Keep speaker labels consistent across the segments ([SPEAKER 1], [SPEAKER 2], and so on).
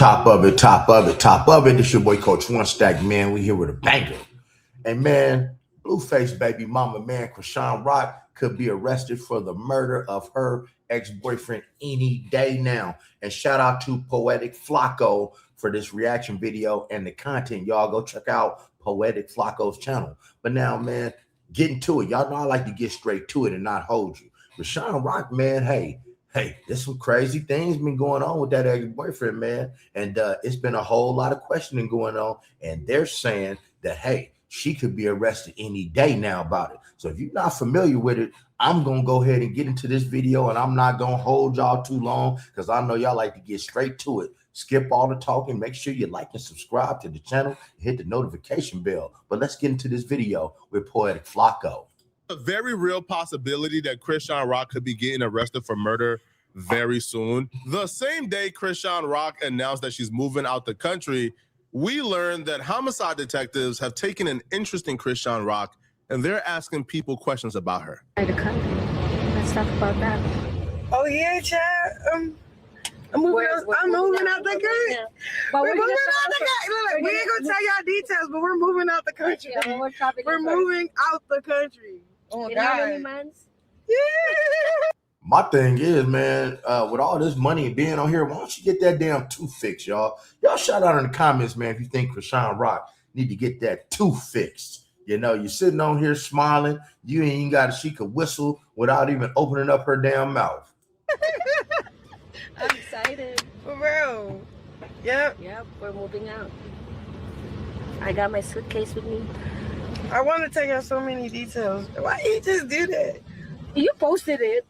[SPEAKER 1] Top of it, top of it, top of it. This your boy Coach One Stack, man. We here with a banger. And man, Blueface baby mama, man, Chrisean Rock could be arrested for the murder of her ex-boyfriend any day now. And shout out to Poetic Flacco for this reaction video and the content. Y'all go check out Poetic Flacco's channel. But now, man, getting to it. Y'all know I like to get straight to it and not hold you. Chrisean Rock, man, hey, there's some crazy things been going on with that ex-boyfriend, man. And it's been a whole lot of questioning going on. And they're saying that, hey, she could be arrested any day now about it. So if you're not familiar with it, I'm going to go ahead and get into this video, and I'm not going to hold y'all too long because I know y'all like to get straight to it. Skip all the talking. Make sure you like and subscribe to the channel and hit the notification bell. But let's get into this video with Poetic Flacco.
[SPEAKER 2] A very real possibility that Chrisean Rock could be getting arrested for murder very soon. The same day Chrisean Rock announced that she's moving out the country, we learned that homicide detectives have taken an interest in Chrisean Rock, and they're asking people questions about her.
[SPEAKER 3] The country. Let's talk about that.
[SPEAKER 4] Oh yeah, Chad. I'm moving out the country. We're moving out the country. Look, we ain't gonna tell y'all details, but we're moving out the country.
[SPEAKER 3] Yeah,
[SPEAKER 4] we're moving out the country. Oh
[SPEAKER 3] you
[SPEAKER 4] God.
[SPEAKER 3] know how many months?
[SPEAKER 4] Yeah.
[SPEAKER 1] My thing is, man, with all this money being on here, why don't you get that damn tooth fixed, y'all? Y'all shout out in the comments, man, if you think Chrisean Rock need to get that tooth fixed. You know, you're sitting on here smiling. You ain't even got she could whistle without even opening up her damn mouth.
[SPEAKER 3] I'm excited.
[SPEAKER 4] For real. Yep.
[SPEAKER 3] Yep, we're moving out. I got my suitcase with me.
[SPEAKER 4] I want to tell y'all so many details. Why you just do that?
[SPEAKER 3] You posted it.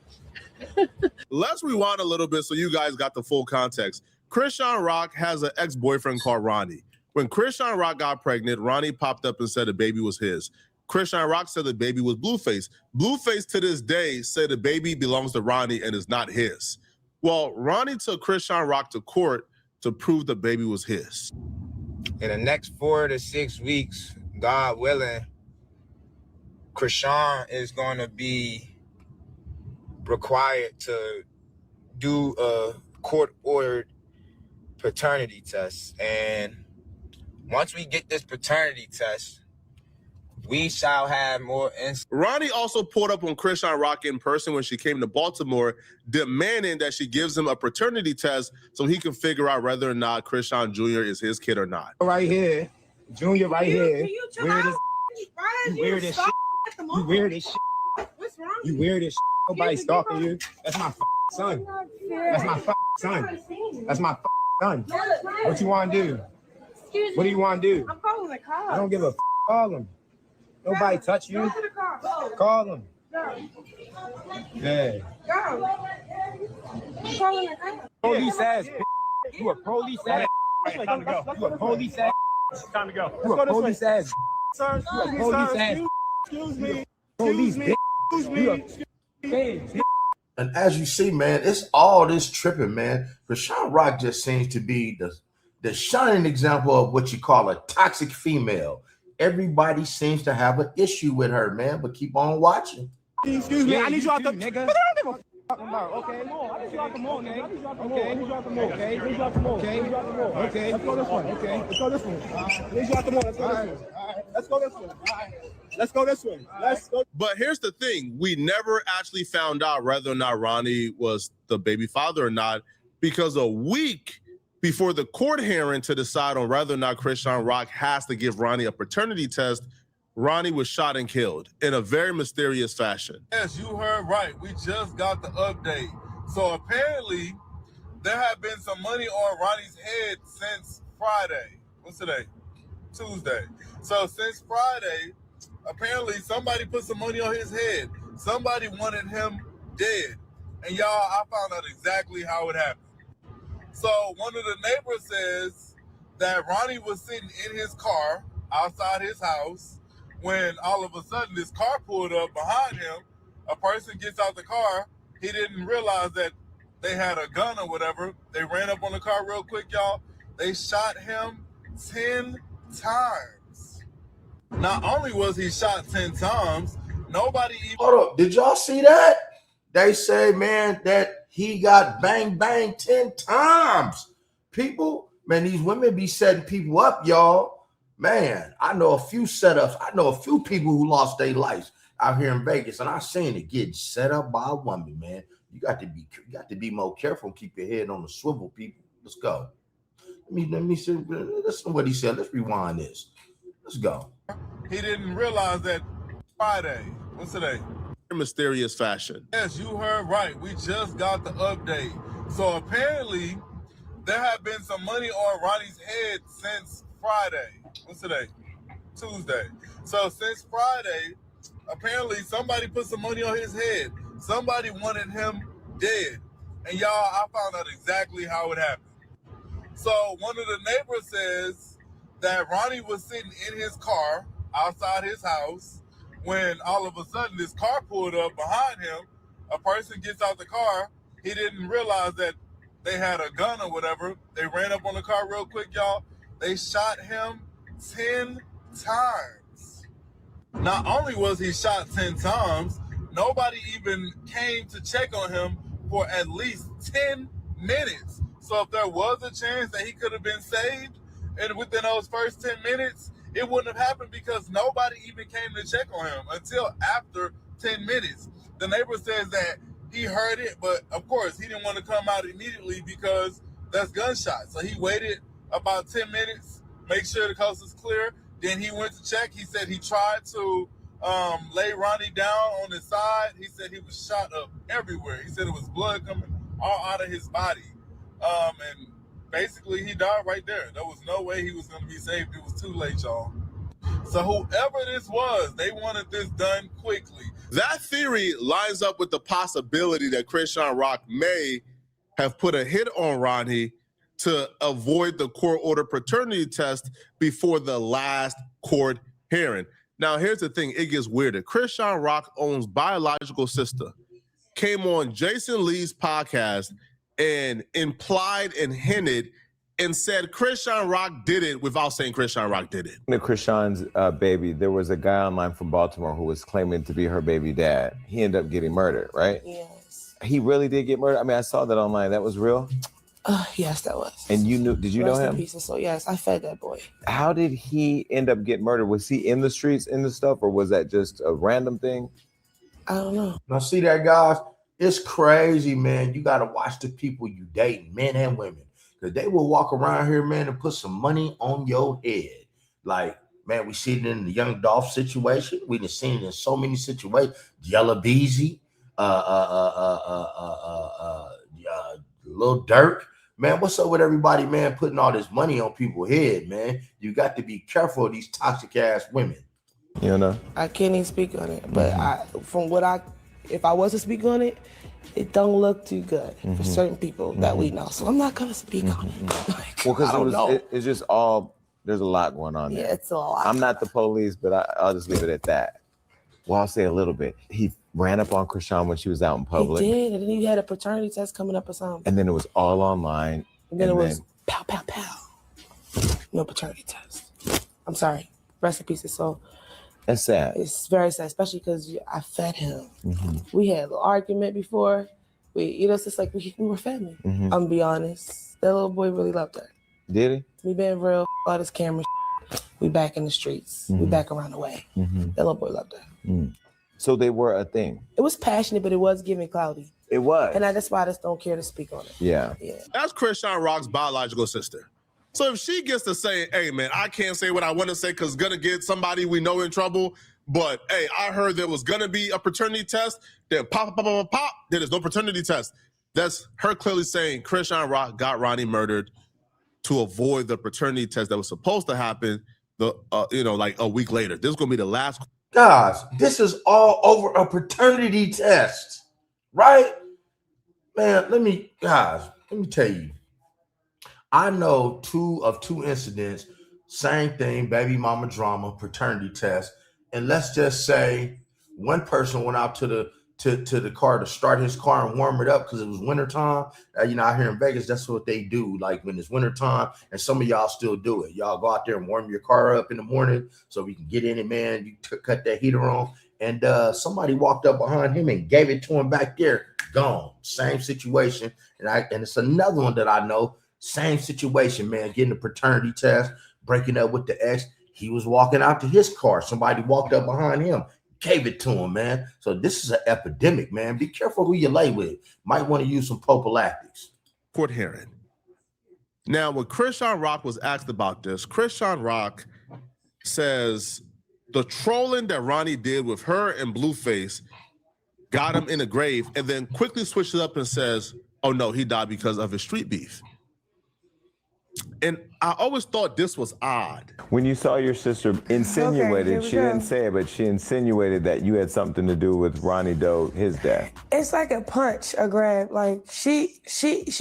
[SPEAKER 2] Let's rewind a little bit so you guys got the full context. Chrisean Rock has an ex-boyfriend called Ronnie. When Chrisean Rock got pregnant, Ronnie popped up and said the baby was his. Chrisean Rock said the baby was Blueface. Blueface to this day said the baby belongs to Ronnie and is not his. Well, Ronnie took Chrisean Rock to court to prove the baby was his.
[SPEAKER 5] In the next 4 to 6 weeks, God willing, Chrisean is going to be required to do a court-ordered paternity test. And once we get this paternity test, we shall have more insight.
[SPEAKER 2] Ronnie also pulled up on Chrisean Rock in person when she came to Baltimore, demanding that she gives him a paternity test so he can figure out whether or not Chrisean Jr. is his kid or not.
[SPEAKER 5] Right here, Junior right here. Weird as shit. You weird as shit.
[SPEAKER 4] What's wrong?
[SPEAKER 5] You weird as shit. Nobody stalking you. That's my son. That's my son. That's my son. What you want to do? What do you want to do?
[SPEAKER 4] I'm calling the car.
[SPEAKER 5] I don't give a call him. Nobody touch you. Call him. Yeah. Police ass. You a police ass.
[SPEAKER 6] Time to go.
[SPEAKER 5] You a police ass.
[SPEAKER 6] Time to go.
[SPEAKER 5] You a police ass.
[SPEAKER 6] Sir,
[SPEAKER 5] You a police ass.
[SPEAKER 6] excuse me.
[SPEAKER 5] Police bitch.
[SPEAKER 6] Excuse
[SPEAKER 5] You a
[SPEAKER 6] me.
[SPEAKER 5] bitch.
[SPEAKER 1] And as you see, man, it's all this tripping, man. Chrisean Rock just seems to be the shining example of what you call a toxic female. Everybody seems to have an issue with her, man, but keep on watching.
[SPEAKER 6] Excuse me. I need you out the
[SPEAKER 5] nigga.
[SPEAKER 6] But I don't give a
[SPEAKER 5] Talking about, okay, I need you out the mall,
[SPEAKER 6] Okay.
[SPEAKER 5] okay, let's go this one, okay, let's go this one.
[SPEAKER 6] Let's go this one. Let's go this one. Let's go this one. Let's go.
[SPEAKER 2] But here's the thing. We never actually found out whether or not Ronnie was the baby father or not, because a week before the court hearing to decide on whether or not Chrisean Rock has to give Ronnie a paternity test, Ronnie was shot and killed in a very mysterious fashion.
[SPEAKER 7] Yes, you heard right. We just got the update. So apparently, there have been some money on Ronnie's head since Friday. What's today? Tuesday. So since Friday, apparently somebody put some money on his head. Somebody wanted him dead. And y'all, I found out exactly how it happened. So one of the neighbors says that Ronnie was sitting in his car outside his house when all of a sudden this car pulled up behind him. A person gets out the car. He didn't realize that they had a gun or whatever. They ran up on the car real quick, y'all. They shot him 10 times. Not only was he shot 10 times, nobody even...
[SPEAKER 1] Hold up, did y'all see that? They say, man, that he got bang, bang 10 times. People, Man, these women be setting people up, y'all. Man, I know a few setups. I know a few people who lost their lives out here in Vegas, and I seen it getting set up by a woman, man. You got to be more careful and keep your head on the swivel, people. Let's go. Let me see. Listen to what he said. Let's rewind this. Let's go.
[SPEAKER 7] He didn't realize that Friday. What's today?
[SPEAKER 2] Mysterious fashion.
[SPEAKER 7] Yes, you heard right. We just got the update. So apparently, there have been some money on Ronnie's head since Friday. What's today? Tuesday. So since Friday, apparently somebody put some money on his head. Somebody wanted him dead. And y'all, I found out exactly how it happened. So one of the neighbors says that Ronnie was sitting in his car outside his house when all of a sudden this car pulled up behind him. A person gets out the car. He didn't realize that they had a gun or whatever. They ran up on the car real quick, y'all. They shot him 10 times. Not only was he shot 10 times, nobody even came to check on him for at least 10 minutes. So if there was a chance that he could have been saved, and within those first 10 minutes, it wouldn't have happened because nobody even came to check on him until after 10 minutes. The neighbor says that he heard it, but of course he didn't want to come out immediately because that's gunshots. So he waited about 10 minutes, make sure the coast is clear. Then he went to check. He said he tried to lay Ronnie down on his side. He said he was shot up everywhere. He said it was blood coming all out of his body. And basically he died right there. There was no way he was going to be saved. It was too late, y'all. So whoever this was, they wanted this done quickly.
[SPEAKER 2] That theory lines up with the possibility that Chrisean Rock may have put a hit on Ronnie to avoid the court-ordered paternity test before the last court hearing. Now, here's the thing. It gets weirder. Chrisean Rock owns biological sister, came on Jason Lee's podcast and implied and hinted and said Chrisean Rock did it without saying Chrisean Rock did it.
[SPEAKER 8] The Chrisean's baby, there was a guy online from Baltimore who was claiming to be her baby dad. He ended up getting murdered, right?
[SPEAKER 4] Yes.
[SPEAKER 8] He really did get murdered? I mean, I saw that online. That was real?
[SPEAKER 4] Yes, that was.
[SPEAKER 8] And you knew, did you know him?
[SPEAKER 4] So yes, I fed that boy.
[SPEAKER 8] How did he end up getting murdered? Was he in the streets, in the stuff, or was that just a random thing?
[SPEAKER 4] I don't know.
[SPEAKER 1] Now, see that, guys? It's crazy, man. You got to watch the people you date, men and women. Because they will walk around here, man, and put some money on your head. Like, man, we see it in the Young Dolph situation. We done seen it in so many situations. Yella Beezy, Lil Durk. Man, what's up with everybody, man, putting all this money on people's head, man? You got to be careful of these toxic-ass women.
[SPEAKER 8] You know?
[SPEAKER 4] I can't even speak on it. But if I was to speak on it, it don't look too good for certain people that we know. So I'm not going to speak on it. Like,
[SPEAKER 8] well, because it's just all, there's a lot going on there.
[SPEAKER 4] Yeah, it's a lot.
[SPEAKER 8] I'm not the police, but I'll just leave it at that. Well, I'll say a little bit. He ran up on Chrisean when she was out in public.
[SPEAKER 4] He did, and then he had a paternity test coming up or something.
[SPEAKER 8] And then it was all online.
[SPEAKER 4] And then it was pow, pow, pow. No paternity test. I'm sorry. Rest in peace. So
[SPEAKER 8] that's sad.
[SPEAKER 4] It's very sad, especially because I fed him. We had a little argument before. It's just like we were family. I'm gonna be honest. That little boy really loved her.
[SPEAKER 8] Did he?
[SPEAKER 4] We been real all this camera. We back in the streets. We back around the way. That little boy loved her.
[SPEAKER 8] So they were a thing.
[SPEAKER 4] It was passionate, but it was giving cloudy.
[SPEAKER 8] It was.
[SPEAKER 4] And that's why I just don't care to speak on it.
[SPEAKER 8] Yeah.
[SPEAKER 2] That's Chrisean Rock's biological sister. So if she gets to say, hey, man, I can't say what I want to say because it's going to get somebody we know in trouble. But, hey, I heard there was going to be a paternity test. Then pop, then there's no paternity test. That's her clearly saying Chrisean Rock got Ronnie murdered to avoid the paternity test that was supposed to happen, like a week later. This is going to be the last.
[SPEAKER 1] Guys, this is all over a paternity test, right? Man, let me tell you. I know two incidents, same thing, baby mama drama, paternity test. And let's just say one person went out to the car to start his car and warm it up because it was wintertime. Out here in Vegas, that's what they do. Like when it's wintertime, and some of y'all still do it. Y'all go out there and warm your car up in the morning so we can get in it, man. You cut that heater on. And somebody walked up behind him and gave it to him back there. Gone. Same situation. And it's another one that I know. Same situation, man. Getting a paternity test, breaking up with the ex. He was walking out to his car. Somebody walked up behind him, gave it to him, man. So this is an epidemic, man. Be careful who you lay with. Might want to use some prophylactics.
[SPEAKER 2] Court hearing. Now, when Chrisean Rock was asked about this, Chrisean Rock says the trolling that Ronnie did with her and Blueface got him in the grave, and then quickly switched it up and says, oh no, he died because of his street beef. And I always thought this was odd.
[SPEAKER 8] When you saw your sister insinuated,
[SPEAKER 4] Okay,
[SPEAKER 8] she didn't say it, but she insinuated that you had something to do with Ronnie Doe, his death.
[SPEAKER 4] It's like a punch, a grab. Like she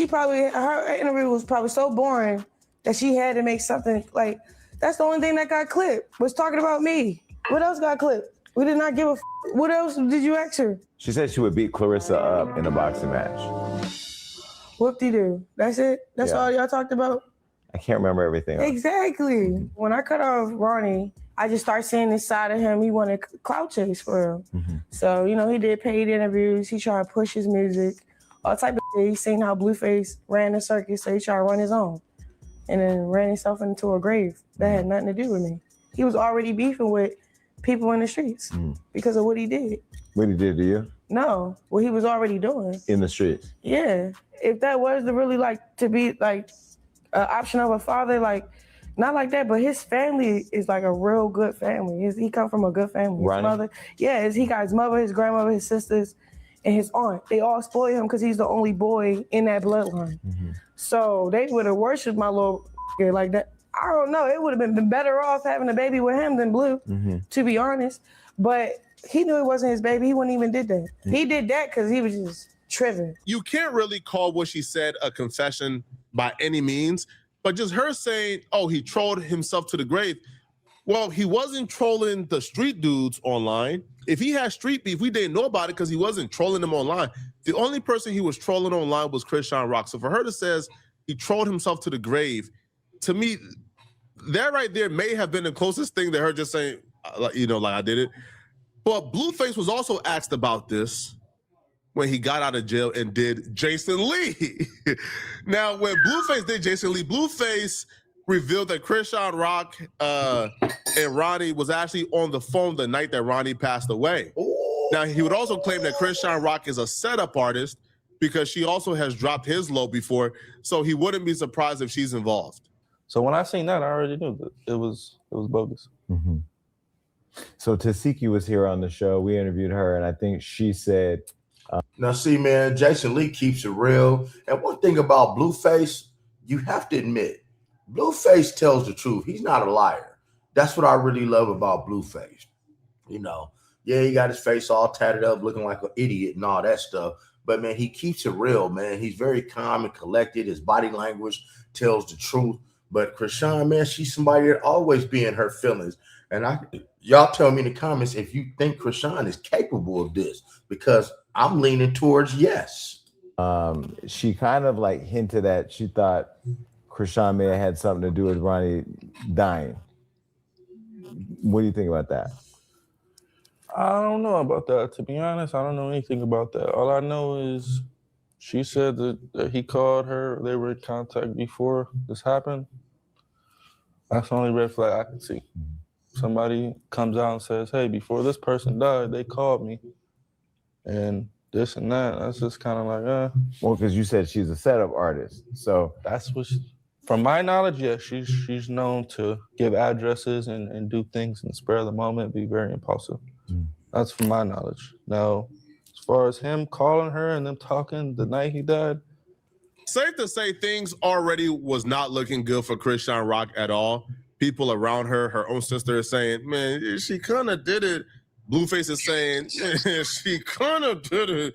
[SPEAKER 4] probably, her interview was probably so boring that she had to make something like, that's the only thing that got clipped, was talking about me. What else got clipped? We did not give a What else did you ask her?
[SPEAKER 8] She said she would beat Clarissa up in a boxing match.
[SPEAKER 4] Whoop-de-doo. That's it? That's all y'all talked about?
[SPEAKER 8] I can't remember everything.
[SPEAKER 4] Exactly. When I cut off Ronnie, I just started seeing this side of him. He wanted clout chase for him. So, you know, he did paid interviews. He tried to push his music, all type of shit. He seen how Blueface ran the circus, so he tried to run his own. And then ran himself into a grave that had nothing to do with me. He was already beefing with people in the streets because of what he did.
[SPEAKER 8] What he did to you?
[SPEAKER 4] No, what he was already doing.
[SPEAKER 8] In the streets?
[SPEAKER 4] Yeah. If that was the really like to be like an option of a father, like not like that, but his family is like a real good family. He come from a good family. His
[SPEAKER 8] Ronnie?
[SPEAKER 4] mother, he got his mother, his grandmother, his sisters, and his aunt. They all spoil him because he's the only boy in that bloodline. So they would have worshipped my little like that. I don't know. It would have been better off having a baby with him than Blue, to be honest. But he knew it wasn't his baby. He wouldn't even did that. He did that because he was just tripping.
[SPEAKER 2] You can't really call what she said a confession by any means, but just her saying, oh, he trolled himself to the grave. Well, he wasn't trolling the street dudes online. If he had street beef, we didn't know about it because he wasn't trolling them online. The only person he was trolling online was Chrisean Rock. So for her to say he trolled himself to the grave, to me, that right there may have been the closest thing to her just saying, like I did it. But Blueface was also asked about this when he got out of jail and did Jason Lee. Now, when Blueface did Jason Lee, Blueface revealed that Chrisean Rock and Ronnie was actually on the phone the night that Ronnie passed away. Now, he would also claim that Chrisean Rock is a setup artist because she also has dropped his low before, so he wouldn't be surprised if she's involved.
[SPEAKER 9] So when I seen that, I already knew that it was bogus.
[SPEAKER 8] So Tasiki was here on the show. We interviewed her, and I think she said,
[SPEAKER 1] now, see, man, Jason Lee keeps it real. And one thing about Blueface, you have to admit, Blueface tells the truth. He's not a liar. That's what I really love about Blueface. You know, yeah, he got his face all tatted up, looking like an idiot and all that stuff. But, man, he keeps it real, man. He's very calm and collected. His body language tells the truth. But Chrisean, man, she's somebody that always be in her feelings. And y'all tell me in the comments if you think Chrisean is capable of this, because I'm leaning towards yes.
[SPEAKER 8] She kind of like hinted that she thought Chrisean may have had something to do with Ronnie dying. What do you think about that?
[SPEAKER 9] I don't know about that. To be honest, I don't know anything about that. All I know is she said that he called her. They were in contact before this happened. That's the only red flag I can see. Somebody comes out and says, hey, before this person died, they called me. And this and that, that's just kind of like,
[SPEAKER 8] Well, because you said she's a setup artist. So
[SPEAKER 9] that's what from my knowledge, yes, she's known to give addresses and do things in the spur of the moment, be very impulsive. That's from my knowledge. Now, as far as him calling her and them talking the night he died.
[SPEAKER 2] Safe to say things already was not looking good for Chrisean Rock at all. People around her, her own sister is saying, man, she kind of did it. Blueface is saying, she kind of did it.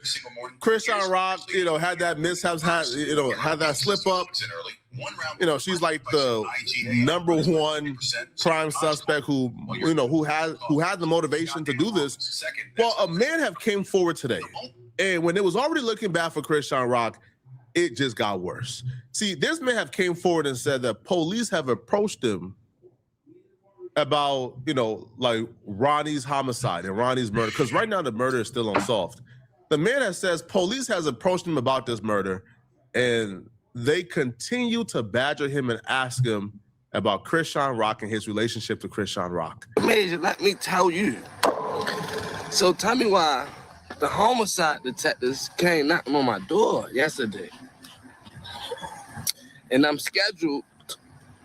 [SPEAKER 2] Chrisean Rock, had that mishap, had that slip up. She's like the #1 prime suspect who had the motivation to do this. Well, a man have came forward today, and when it was already looking bad for Chrisean Rock, it just got worse. See, this man have came forward and said that police have approached him about, like Ronnie's homicide and Ronnie's murder, because right now the murder is still unsolved. The man that says police has approached him about this murder, and they continue to badger him and ask him about Chrisean Rock and his relationship to Chrisean Rock.
[SPEAKER 10] Major, let me tell you. So tell me why the homicide detectives came knocking on my door yesterday. And I'm scheduled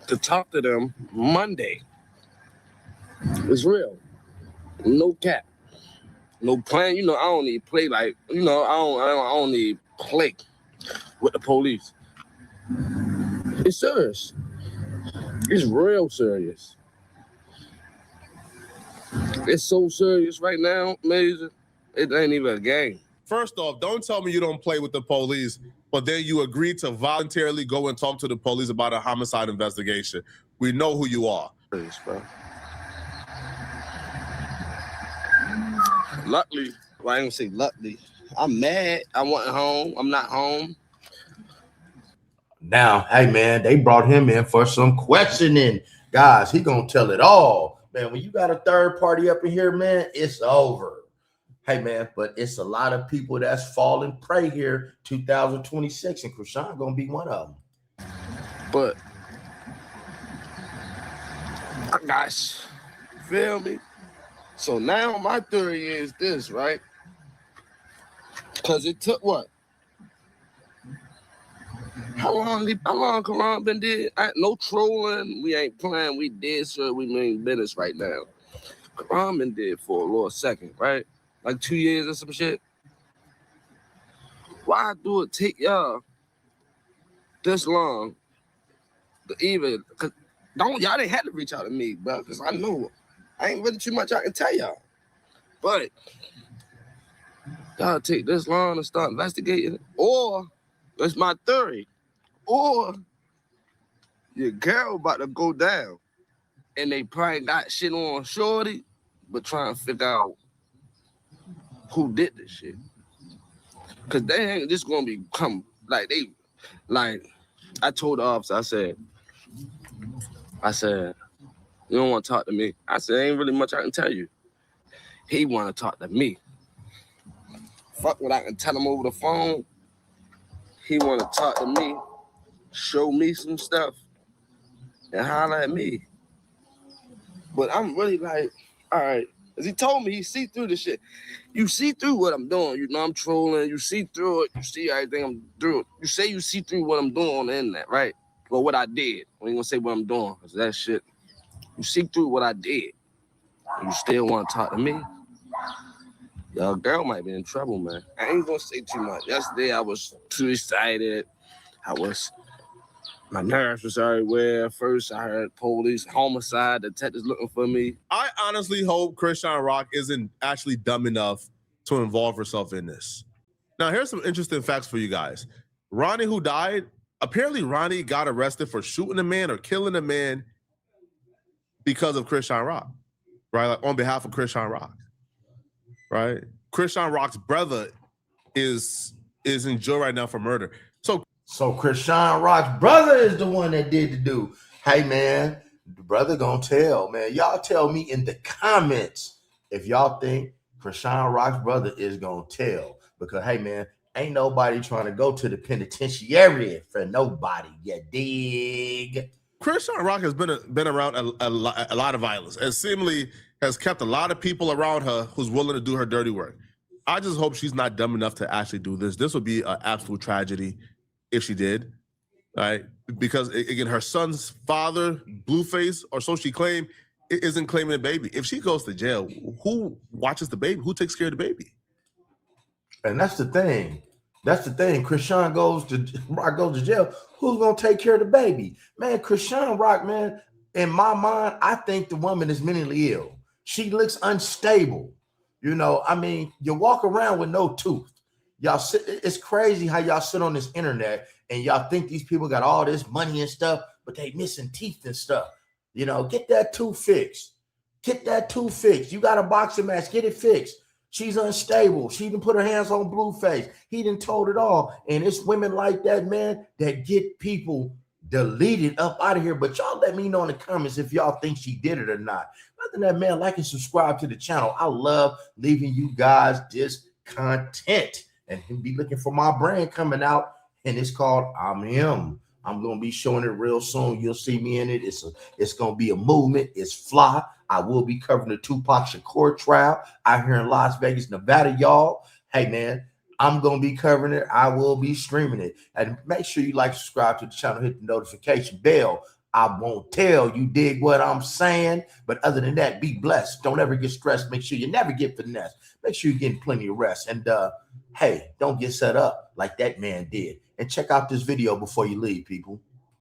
[SPEAKER 10] to talk to them Monday. It's real. No cap. No plan. You know, I don't need play like, you know, I don't need play with the police. It's serious. It's real serious. It's so serious right now, Major. It ain't even a game.
[SPEAKER 2] First off, don't tell me you don't play with the police, but then you agreed to voluntarily go and talk to the police about a homicide investigation. We know who you are.
[SPEAKER 10] Serious, bro. Luckily, well, I ain't gonna say luckily. I'm mad. I wasn't home. I'm not home.
[SPEAKER 1] Now, hey man, they brought him in for some questioning. Guys, he gonna tell it all. Man, when you got a third party up in here, man, it's over. Hey man, but it's a lot of people that's falling prey here 2026, and Chrisean gonna be one of them.
[SPEAKER 10] But gosh, feel me? So now my theory is this, right? Because it took what? How long Karan been dead? No trolling. We ain't playing. We dead, sir. We mean business right now. Karan been dead for a little second, right? Like 2 years or some shit. Why do it take y'all this long to even? Cause y'all didn't have to reach out to me, bro. Cause I know I ain't really too much I can tell y'all. But y'all take this long to start investigating, or that's my theory. Or your girl about to go down and they probably got shit on shorty, but trying to figure out who did this shit. Cause they ain't just gonna become like I told the officer, I said, you don't want to talk to me. I said, ain't really much I can tell you. He wanna talk to me. Fuck what I can tell him over the phone. He wanna talk to me. Show me some stuff and holler at me. But I'm really like, all right. As he told me, he see through the shit. You see through what I'm doing. You know I'm trolling. You see through it. You see everything I'm doing. You say you see through what I'm doing on the internet, right? Or what I did. We ain't gonna say what I'm doing, because that shit. You see through what I did. And you still want to talk to me? Your girl might be in trouble, man. I ain't gonna say too much. Yesterday, I was too excited. My nerves was everywhere. First, I heard police, homicide, detectives looking for me.
[SPEAKER 2] I honestly hope Chrisean Rock isn't actually dumb enough to involve herself in this. Now, here's some interesting facts for you guys. Ronnie, who died, apparently Ronnie got arrested for shooting a man or killing a man because of Chrisean Rock, right? Like on behalf of Chrisean Rock, right? Chrisean Rock's brother is in jail right now for murder.
[SPEAKER 1] So Chrisean Rock's brother is the one that did the do. Hey man, the brother gonna tell, man. Y'all tell me in the comments if y'all think Chrisean Rock's brother is gonna tell. Because hey man, ain't nobody trying to go to the penitentiary for nobody. You dig?
[SPEAKER 2] Chrisean Rock has been around a lot of violence and seemingly has kept a lot of people around her who's willing to do her dirty work. I just hope she's not dumb enough to actually do this. This would be an absolute tragedy if she did, right? Because again, her son's father, Blueface, or so she claimed, isn't claiming the baby. If she goes to jail, who watches the baby? Who takes care of the baby?
[SPEAKER 1] And that's the thing. Chrisean Rock goes to jail. Who's gonna take care of the baby? Man, Chrisean Rock, man, in my mind, I think the woman is mentally ill. She looks unstable. You know, I mean, you walk around with no tooth. Y'all sit, it's crazy how y'all sit on this internet and y'all think these people got all this money and stuff, but they missing teeth and stuff. You know, get that tooth fixed. Get that tooth fixed. You got a boxing match, get it fixed. She's unstable. She didn't put her hands on Blueface. He didn't told it all. And it's women like that, man, that get people deleted up out of here. But y'all let me know in the comments if y'all think she did it or not. Other than that, man, like and subscribe to the channel. I love leaving you guys this content. And he'll be looking for my brand coming out and it's called I'm Him. I'm gonna be showing it real soon. You'll see me in it. It's gonna be a movement. It's fly. I will be covering the Tupac Shakur trial out here in Las Vegas, Nevada, y'all. Hey man, I'm gonna be covering it. I will be streaming it. And make sure you like, subscribe to the channel, hit the notification bell. I won't tell you, dig what I'm saying. But other than that, be blessed. Don't ever get stressed. Make sure you never get finessed. Make sure you're getting plenty of rest. And hey, don't get set up like that man did. And check out this video before you leave, people.